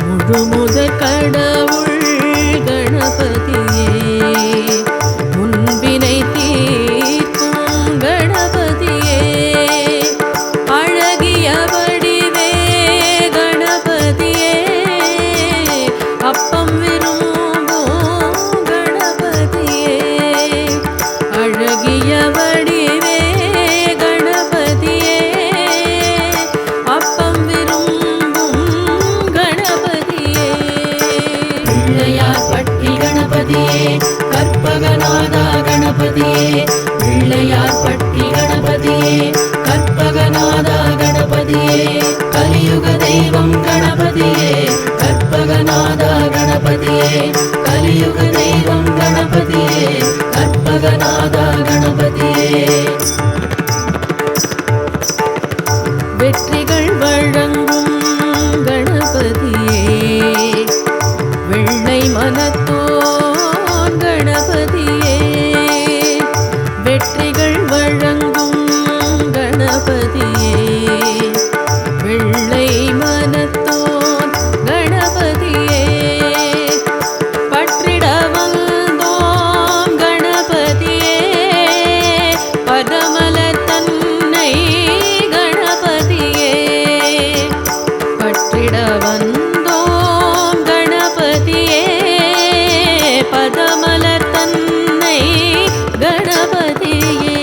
Speaker 2: முழுமுதற் கடவுள் கணபதியே, முன்வினை தீர்க்கும் கணபதியே. அழகிய வடிவே கணபதியே, அப்பம் விரும்பும் கணபதியே. அழகிய வடிவே கணபதியே, அப்பம் விரும்பும் கணபதியே.
Speaker 1: பிள்ளையார் பட்டி கணபதியே கற்பகநாதா கணபதியே. பிள்ளையார் பட்டி கணபதியே கற்பகநாதா கணபதியே. கலியுக தெய்வம் கணபதியே கற்பகநாதா கணபதியே. கலியுக தெய்வம் கணபதியே கற்பகநாதா கணபதியே.
Speaker 2: வெற்றிகள் வழங்கும் கணபதியே, வெள்ளை மனத்தோன் கணபதியே. வெற்றிகள் வழங்கும் கணபதியே, வெள்ளை மனத்தோன் கணபதியே. பற்றிட வந்தோம் கணபதியே, பதமலர் தன்னை கணபதியே. பற்றிட வந்தோம் கணபதியே, பதமலர் தன்னை கணபதியே.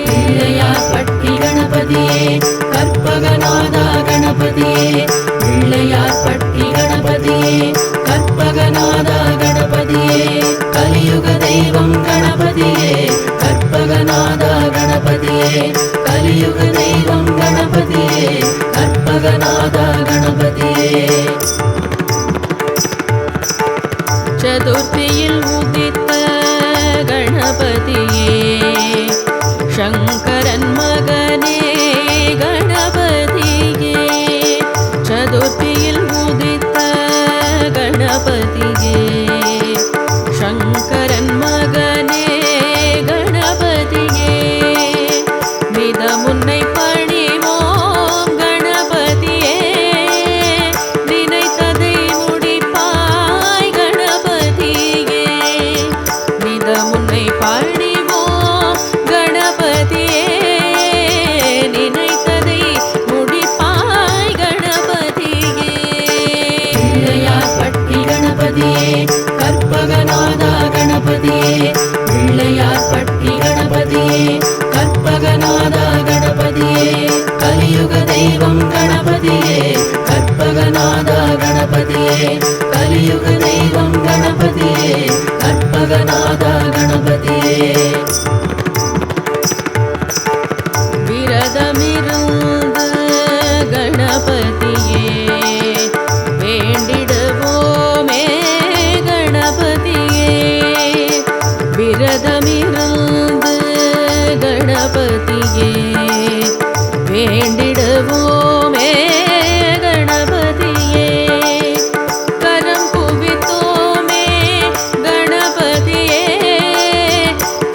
Speaker 1: பிள்ளையார் பட்டி கணபதியே கற்பகநாதா கணபதியே. பிள்ளையார் பட்டி கணபதியே கற்பகநாதா கணபதியே. கலியுக தெய்வம் கணபதியே கற்பகநாதா கணபதியே. கலியுக தெய்வம் கணபதியே கற்பகநாதா கணபதியே.
Speaker 2: சதுர்த்தியில் உதித்த கணபதியே, சங்கரன் மகனே கணபதியே. சதுர்த்தியில் உதித்த கணபதியே, சங்கரன் மகனே கணபதியே. மிதமுன்னை பணிவோம் கணபதியே, நினைத்ததை முடிப்பாய் கணபதியே. மிதமுன்னை பணிவோம் கணபதியே, நினைத்ததை முடிப்பாய் கணபதியே.
Speaker 1: பிள்ளையார் பட்டி கணபதியே கற்பகநாதா கணபதியே. பிள்ளையார் பட்டி கணபதியே கற்பகநாதா கணபதியே. கலியுக தெய்வம் கணபதியே கற்பகநாதா கணபதியே. கலியுக தெய்வம் கணபதியே கற்பகநாதா கணபதியே.
Speaker 2: விரதமிருந்து கணபதியே, வேண்டிடுவோமே கணபதியே. விரதமிருந்து கணபதியே, வேண்டிடுவோமே கணபதியே. கரம் குவித்தோமே கணபதியே,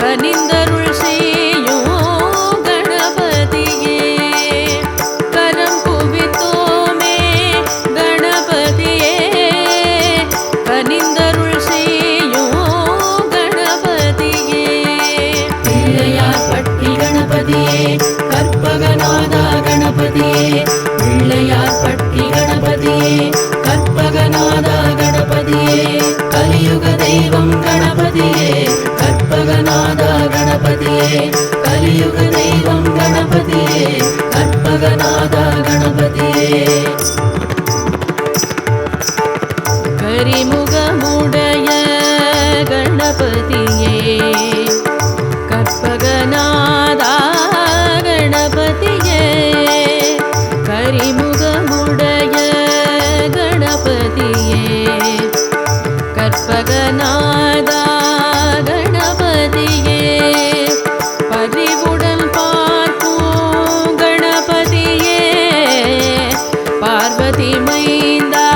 Speaker 2: கனிந்தருள் செய்யும் கணபதியே. கரம் குவித்தோமே கணபதியே, கனிந்தருள் செய்யும் கணபதியே.
Speaker 1: பிள்ளையார் பட்டி கணபதியே கற்பகநாதா கணபதியே. பிள்ளையார் பட்டி கணபதியே கற்பகநாதா கணபதியே. கலியுக தெய்வம் கணபதியே கற்பகநாதா கணபதியே. கலியுக தெய்வம் கணபதியே கற்பகநாதா கணபதியே.
Speaker 2: கரிமுகமுடைய கணபதியே, கற்பகநாதா கணபதியே. கரிமுகமுடைய கணபதியே, கற்பகநாதா கணபதியே. பரிவுடன் பார்க்கும் கணபதியே, பார்வதி மைந்தா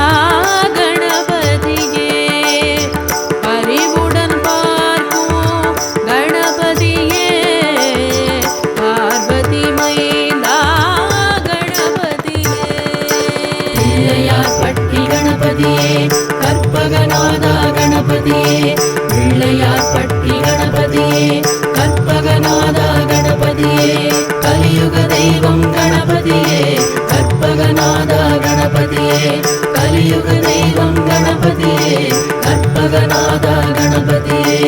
Speaker 1: பிள்ளையார்பட்டி கணபதியே கற்பகநாதா கணபதியே பிள்ளையார்பட்டி கணபதியே கற்பகநாதா கணபதியே கலியுக தெய்வம் கணபதியே கற்பகநாதா கணபதியே கலியுக தெய்வம் கணபதியே கற்பகநாதா கணபதியே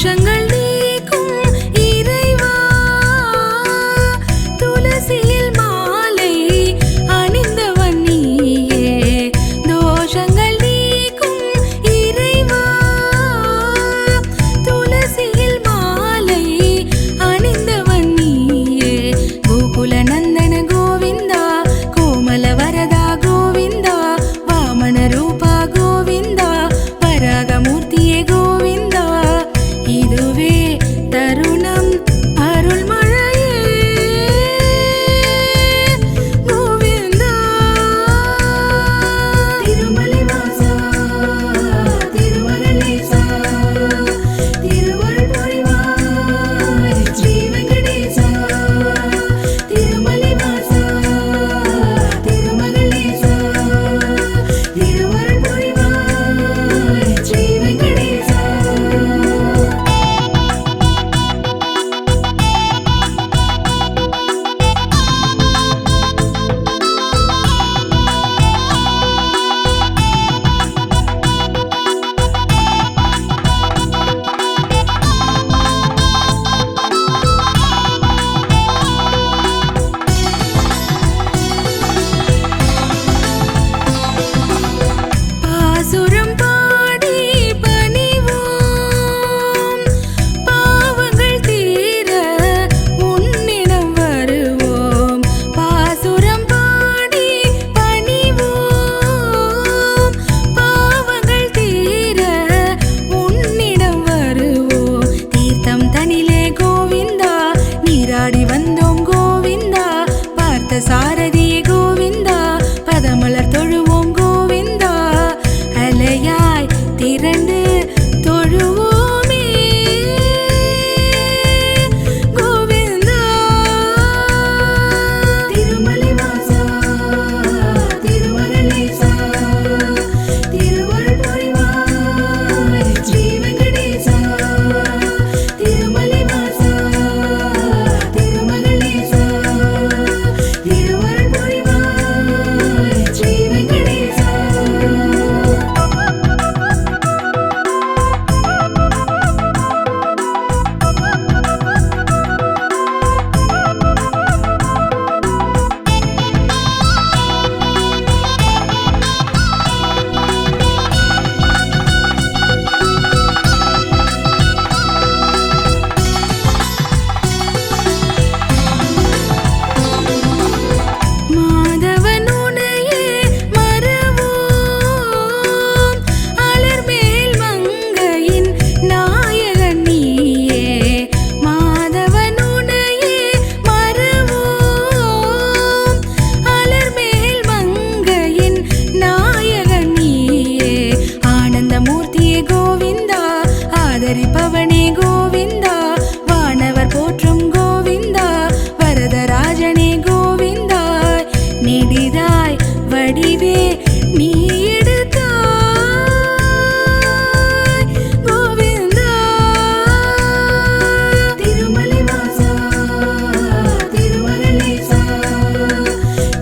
Speaker 2: தோஷங்கள் நீக்கும் இறைவா துளசியில் மாலை அணிந்தவன் நீயே தோஷங்கள் நீக்கும் இறைவா துளசியில் மாலை அணிந்தவன் நீயே கோகுல நந்தன கோவிந்தா கோமல வரதா கோவிந்தா வாமன ரூபா கோவிந்தா வராகமூர்த்தியே கோவிந்தா இதுவே தருணம் அருள்மழையே கோவிந்தா திருமலை வாசா திருமகளேசா திருவருள் புரிவாய் ஸ்ரீ வெங்கடேசா திருமலை வாசா திருமகளேசா திருவருள் புரிவாய் ஸ்ரீ வெங்கடேசா பாசுரம் பாடி பணிவோம் பாவங்கள் தீர உன்னிடம் வருவோம் பாசுரம் பாடி பணிவோம் பாவங்கள் தீர உன்னிடம் வருவோம் தீர்த்தம் தனிலே கோவிந்தா நீராடி வந்தோம் கோவிந்தா பார்த்த சாரதியே கோவிந்தா பதமலர் தொழுவோம் கோவிந்தா அலையாய் திரண்டு தொழுவோமே கோவிந்தா திருமலை வாசா திருமகளேசா திருவருள் புரிவாய் ஸ்ரீ வெங்கடேசா திருமலை வாசா திருமகளேசா திருவருள் புரிவாய் ஸ்ரீ வெங்கடேசா மாதவன் உனையே மறவோம் அலர்மேல் மங்கையின் நாயகன் நீயே மாதவன் உனையே மறவோம் அலர்மேல் மங்கையின் நாயகன் நீயே ஆனந்தமூர்த்தியே கோவிந்தா ஆதரிப்பவனே கோவிந்தா வானவர் போற்றும் கோவிந்தா வரதராஜனே கோவிந்தா நெடிதாய் வடிவே நீ எடுத்தாய் கோவிந்தா திருமலை வாசா திருமகளேசா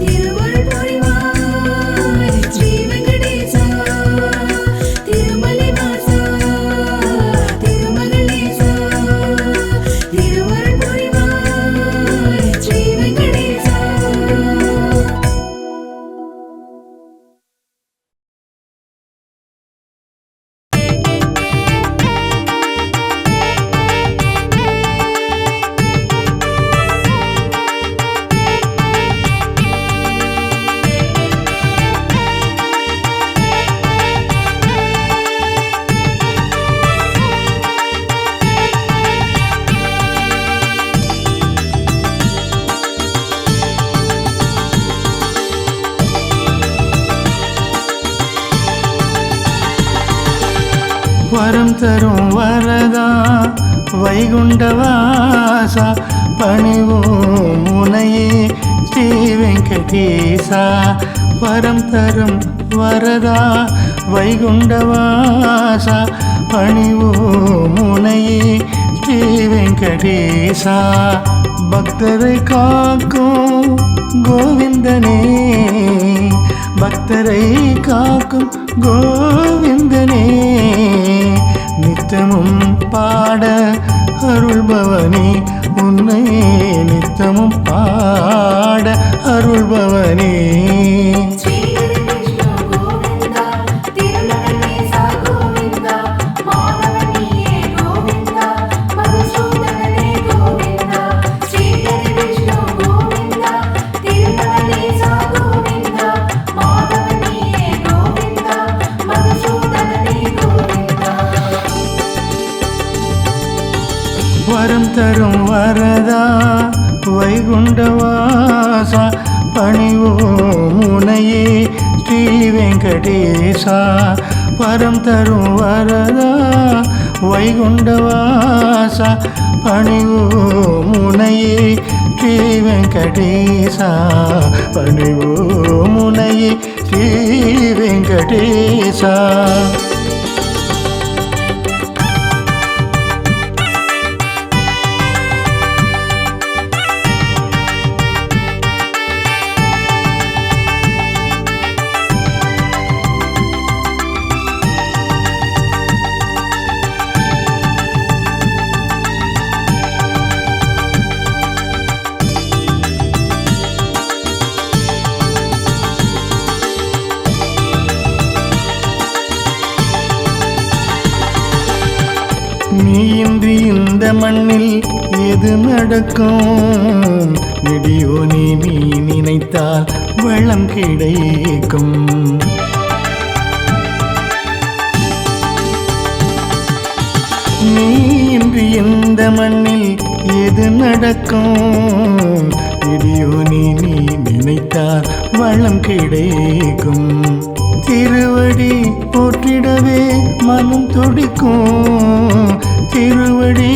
Speaker 2: திருவருள் புரிவாய் ஸ்ரீ வெங்கடேசா திருமலை வாசா திருமகளேசா திருவருள் புரிவாய் ஸ்ரீ வெங்கடேசா
Speaker 3: வரம் தரும் வரதா வைகுண்டவாசா பணிவோம் முனையே ஸ்ரீ வெங்கடேசா வரம் தரும் வரதா வைகுண்டவாசா பணிவோம் முனையே ஸ்ரீ வெங்கடேசா பக்தரை காக்கும் கோவிந்தனே பக்தரை காக்கும் கோவிந்தனே நித்திய நித்தமும் பாட அருள்பவனே உன்னை நித்தமும் பாட அருள்பவனே
Speaker 2: ஸ்ரீஹரி விஷ்ணு கோவிந்தா திருமகனேசா கோவிந்தா மாதவனியே கோவிந்தா மதுசூதனனே கோவிந்தா ஸ்ரீஹரி விஷ்ணு கோவிந்தா திருமகனேசா கோவிந்தா மாதவனியே கோவிந்தா மதுசூதனனே கோவிந்தா
Speaker 3: வரம் தரும் வரதா வைகுண்டவாசா பணிவோம் உனையே ஸ்ரீ வெங்கடேசா வரம் தரும் வரதா வைகுண்டவாசா பணிவோம் உனையே ஸ்ரீ வெங்கடேசா பணிவோம் உனையே ஸ்ரீ வெங்கடேசா நீயின்றி இந்த மண்ணில் எது நடக்கும் நெடியோ நீ நினைத்தால் வளம் கிடைக்கும் நீயின்றி இந்த மண்ணில் எது நடக்கும் நெடியோ நீ நினைத்தால் வளம் கிடைக்கும் திருவடி போற்றிடவே மனம் துடிக்கும் திருவடி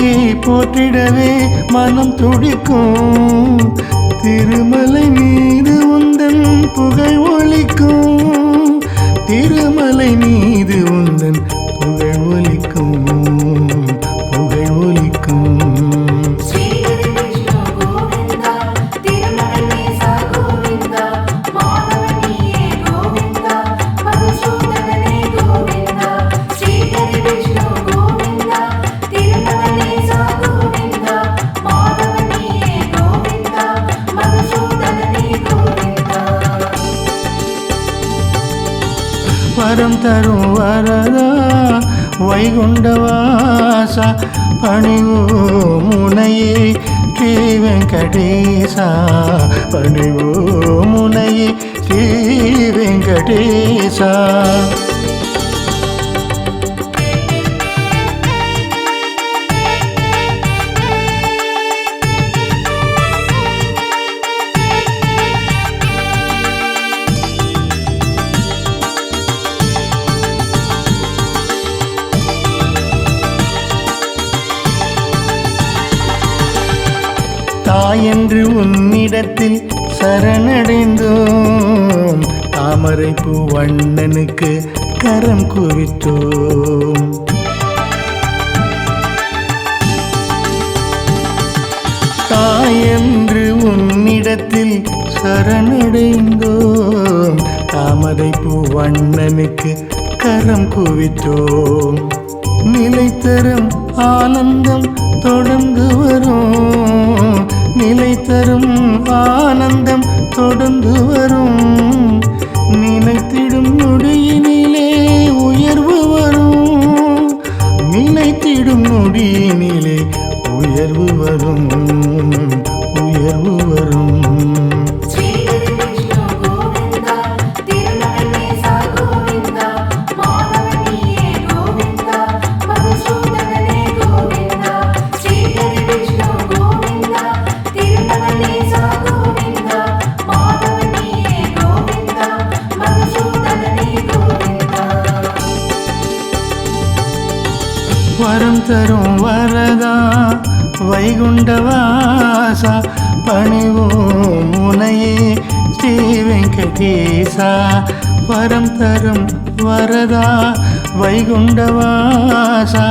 Speaker 3: போற்றிடவே மனம் துடிக்கும் திருமலை மீது உந்தன் புகழ் ஒலிக்கும் திருமலை மீது உந்தன் புகழ் ஒலிக்கும் புகழ் ஒலிக்கும்
Speaker 2: ஸ்ரீஹரி விஷ்ணு கோவிந்தா திருமகனேசா கோவிந்தா மாதவனியே கோவிந்தா மதுசூதனனே கோவிந்தா ஸ்ரீஹரி விஷ்ணு கோவிந்தா திருமகனேசா கோவிந்தா மாதவனியே கோவிந்தா மதுசூதனனே கோவிந்தா
Speaker 3: வரம் தரும் வரதா வைகுண்டவாசா பணிவோம் உனையே ஸ்ரீ வெங்கடேசா பணிவோம் உனையே ஸ்ரீ வெங்கடேசா தாயென்று உன்னிடத்தில் சரணடைந்தோம் தாமரைப்பூ வண்ணனுக்கு கரம் குவித்தோம் தாயென்று உன்னிடத்தில் சரணடைந்தோம் தாமரைப்பூ வண்ணனுக்கு கரம் குவித்தோம் நிலைத்தரும் ஆனந்தம் தொடர்ந்து வரும் நிலைத்தரும் ஆனந்தம் தொடர்ந்து வரும் நினைத்திடும் நொடியினிலே உயர்வு வரும் நினைத்திடும் நொடியினிலே உயர்வு வரும் உயர்வு வரும்
Speaker 2: ஸ்ரீஹரி விஷ்ணு கோவிந்தா திருமகனேசா கோவிந்தா மாதவனியே கோவிந்தா மதுசூதனனே கோவிந்தா ஸ்ரீஹரி விஷ்ணு கோவிந்தா திருமகனேசா கோவிந்தா மாதவனியே கோவிந்தா மதுசூதனனே கோவிந்தா
Speaker 3: வரம் தரும் வரதா வைகுண்டவாசா பணிவோம் உனையே ஸ்ரீ வெங்கடேசா வரம் தரும் வரதா வைகுண்டவாசா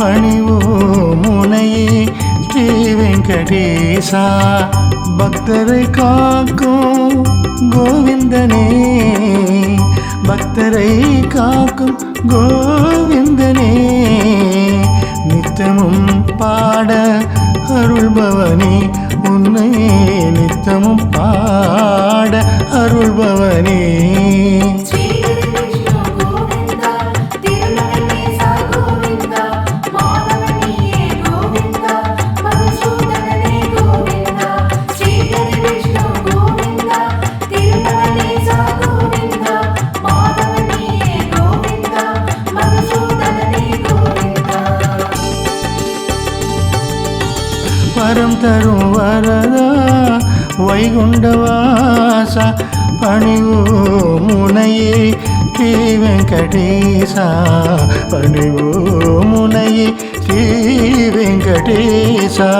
Speaker 3: பணிவோம் உனையே ஸ்ரீ வெங்கடேசா பக்தரை காக்கும் கோவிந்தனே பக்தரை காக்கும் கோவிந்தனே பாட அருள்பவனே உன்னை நித்தமும் பாட அருள்பவனே
Speaker 2: ஸ்ரீஹரி விஷ்ணு கோவிந்தா திருமகனேசா கோவிந்தா மாதவனியே கோவிந்தா மதுசூதனனே கோவிந்தா ஸ்ரீஹரி விஷ்ணு கோவிந்தா திருமகனேசா கோவிந்தா மாதவனியே கோவிந்தா மதுசூதனனே கோவிந்தா
Speaker 3: வரம் தரும் வரதா வைகுண்டவாசா பணிவோ முனையே ஸ்ரீ வெங்கடேசா பணிவோ முனையே ஸ்ரீ வெங்கடேசா